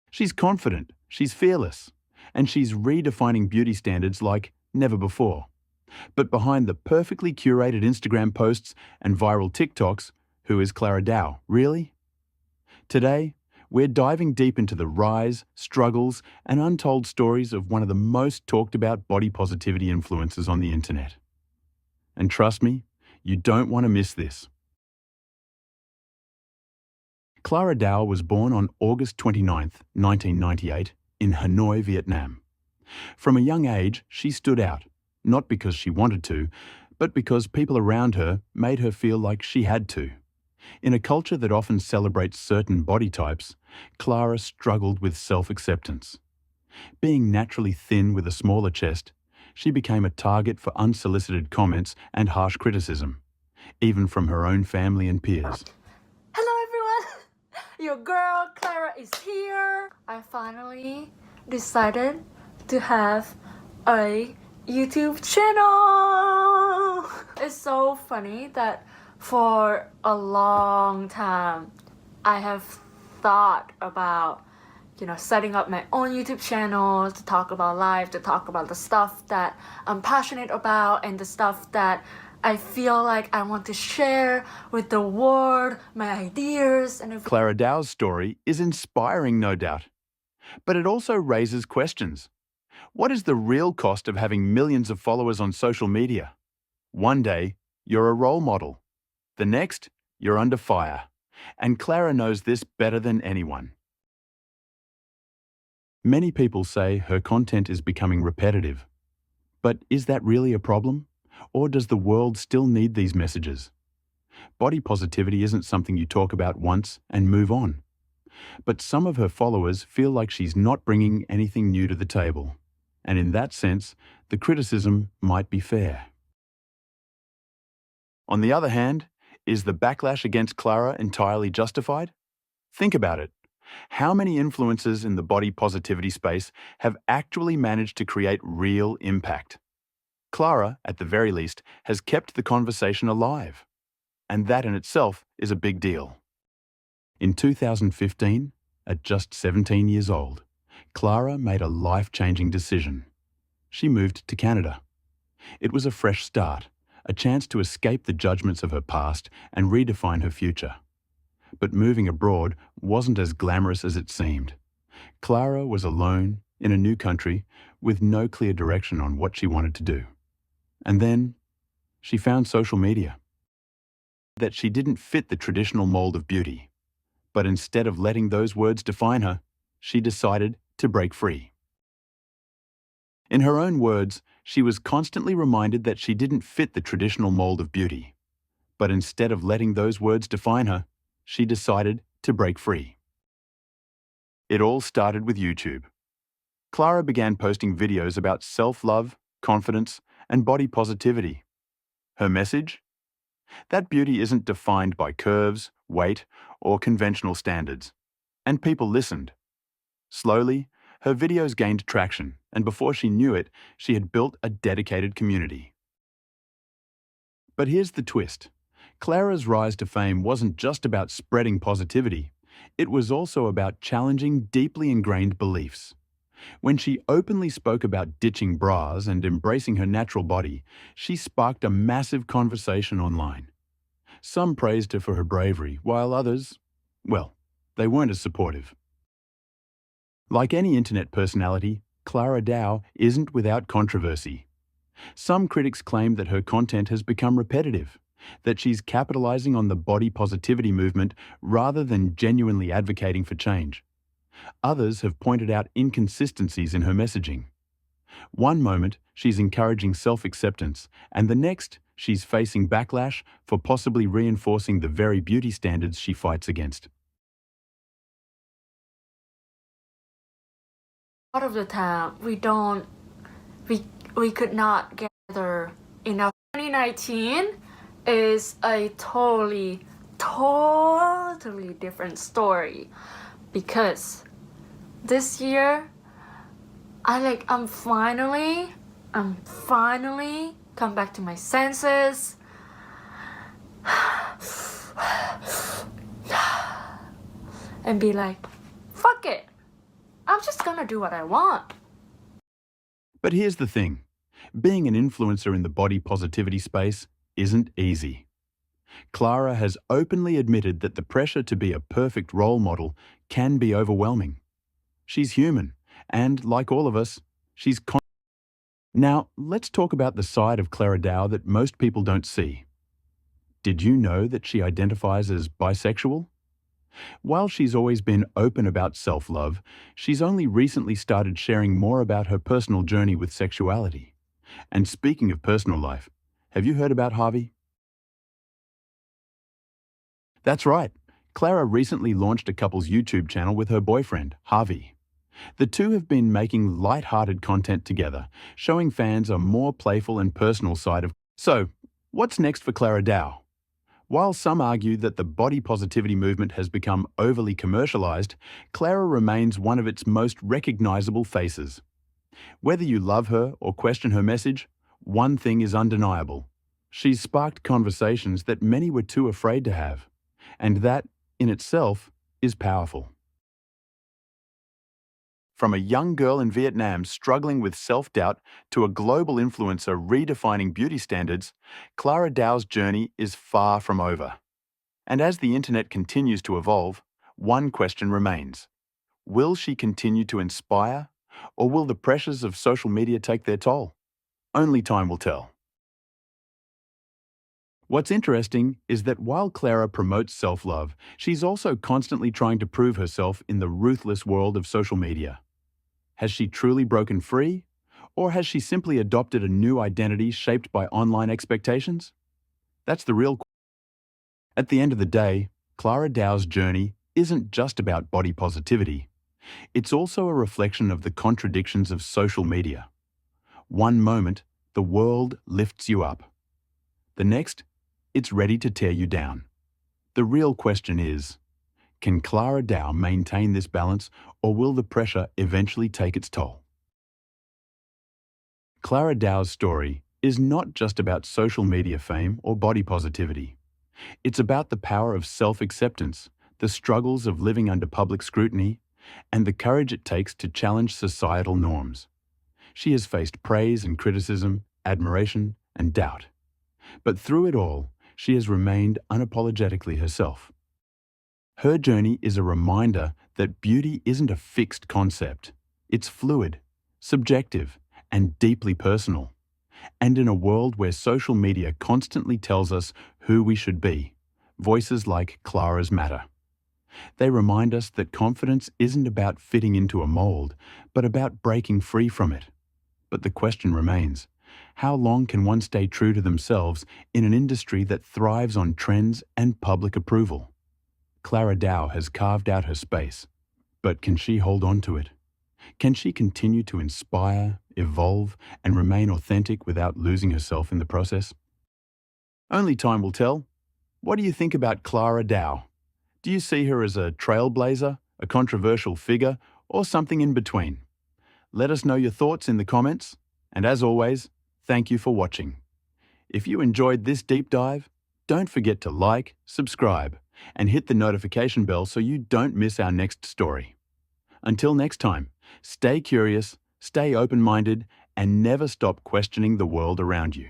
She's confident, she's fearless, and she's redefining beauty standards like never before. But behind the perfectly curated Instagram posts and viral TikToks, who is Clara Dow, really? Today, we're diving deep into the rise, struggles, and untold stories of one of the most talked about body positivity influencers on the internet. And trust me, you don't want to miss this. Clara Dow was born on August 29, 1998, in Hanoi, Vietnam. From a young age, she stood out, not because she wanted to, but because people around her made her feel like she had to. In a culture that often celebrates certain body types, Clara struggled with self-acceptance. Being naturally thin with a smaller chest, she became a target for unsolicited comments and harsh criticism, even from her own family and peers. Hello everyone! Your girl Clara is here. I finally decided to have a YouTube channel. It's so funny that for a long time I have thought about setting up my own YouTube channel to talk about life, to talk about the stuff that I'm passionate about and the stuff that I feel like I want to share with the world, my ideas. And Clara Dow's story is inspiring, no doubt. But it also raises questions. What is the real cost of having millions of followers on social media? One day, you're a role model. The next, you're under fire. And Clara knows this better than anyone. Many people say her content is becoming repetitive. But is that really a problem? Or does the world still need these messages? Body positivity isn't something you talk about once and move on. But some of her followers feel like she's not bringing anything new to the table. And in that sense, the criticism might be fair. On the other hand, is the backlash against Clara entirely justified? Think about it. How many influencers in the body positivity space have actually managed to create real impact? Clara, at the very least, has kept the conversation alive. And that in itself is a big deal. In 2015, at just 17 years old, Clara made a life-changing decision. She moved to Canada. It was a fresh start, a chance to escape the judgments of her past and redefine her future. But moving abroad wasn't as glamorous as it seemed. Clara was alone, in a new country, with no clear direction on what she wanted to do. And then, she found social media. That she didn't fit the traditional mold of beauty. But instead of letting those words define her, she decided to break free. In her own words, she was constantly reminded that she didn't fit the traditional mold of beauty. But instead of letting those words define her, she decided to break free. It all started with YouTube. Clara began posting videos about self-love, confidence, and body positivity. Her message? That beauty isn't defined by curves, weight, or conventional standards. And people listened. Slowly, her videos gained traction, and before she knew it, she had built a dedicated community. But here's the twist. Clara's rise to fame wasn't just about spreading positivity. It was also about challenging deeply ingrained beliefs. When she openly spoke about ditching bras and embracing her natural body, she sparked a massive conversation online. Some praised her for her bravery, while others, well, they weren't as supportive. Like any internet personality, Clara Dow isn't without controversy. Some critics claim that her content has become repetitive, that she's capitalizing on the body positivity movement rather than genuinely advocating for change. Others have pointed out inconsistencies in her messaging. One moment, she's encouraging self-acceptance, and the next, she's facing backlash for possibly reinforcing the very beauty standards she fights against. A lot of the time we could not gather enough. 2019 is a totally different story, because this year I'm finally come back to my senses. And be like, fuck it, I'm just gonna do what I want. But here's the thing. Being an influencer in the body positivity space isn't easy. Clara has openly admitted that the pressure to be a perfect role model can be overwhelming. She's human, and like all of us, Now, let's talk about the side of Clara Dow that most people don't see. Did you know that she identifies as bisexual? While she's always been open about self-love, she's only recently started sharing more about her personal journey with sexuality. And speaking of personal life, have you heard about Harvey? That's right. Clara recently launched a couple's YouTube channel with her boyfriend, Harvey. The two have been making light-hearted content together, showing fans a more playful and personal side of... So, what's next for Clara Dow? While some argue that the body positivity movement has become overly commercialized, Clara remains one of its most recognizable faces. Whether you love her or question her message, one thing is undeniable. She's sparked conversations that many were too afraid to have, and that, in itself, is powerful. From a young girl in Vietnam struggling with self-doubt to a global influencer redefining beauty standards, Clara Dow's journey is far from over. And as the internet continues to evolve, one question remains. Will she continue to inspire, or will the pressures of social media take their toll? Only time will tell. What's interesting is that while Clara promotes self-love, she's also constantly trying to prove herself in the ruthless world of social media. Has she truly broken free? Or has she simply adopted a new identity shaped by online expectations? That's the real question. At the end of the day, Clara Dow's journey isn't just about body positivity. It's also a reflection of the contradictions of social media. One moment, the world lifts you up. The next, it's ready to tear you down. The real question is, can Clara Dow maintain this balance, or will the pressure eventually take its toll? Clara Dow's story is not just about social media fame or body positivity. It's about the power of self-acceptance, the struggles of living under public scrutiny, and the courage it takes to challenge societal norms. She has faced praise and criticism, admiration and doubt. But through it all, she has remained unapologetically herself. Her journey is a reminder that beauty isn't a fixed concept. It's fluid, subjective, and deeply personal. And in a world where social media constantly tells us who we should be, voices like Clara's matter. They remind us that confidence isn't about fitting into a mold, but about breaking free from it. But the question remains, how long can one stay true to themselves in an industry that thrives on trends and public approval? Clara Dow has carved out her space, but can she hold on to it? Can she continue to inspire, evolve, and remain authentic without losing herself in the process? Only time will tell. What do you think about Clara Dow? Do you see her as a trailblazer, a controversial figure, or something in between? Let us know your thoughts in the comments, and as always, thank you for watching. If you enjoyed this deep dive, don't forget to like, subscribe, and hit the notification bell so you don't miss our next story. Until next time, stay curious, stay open-minded, and never stop questioning the world around you.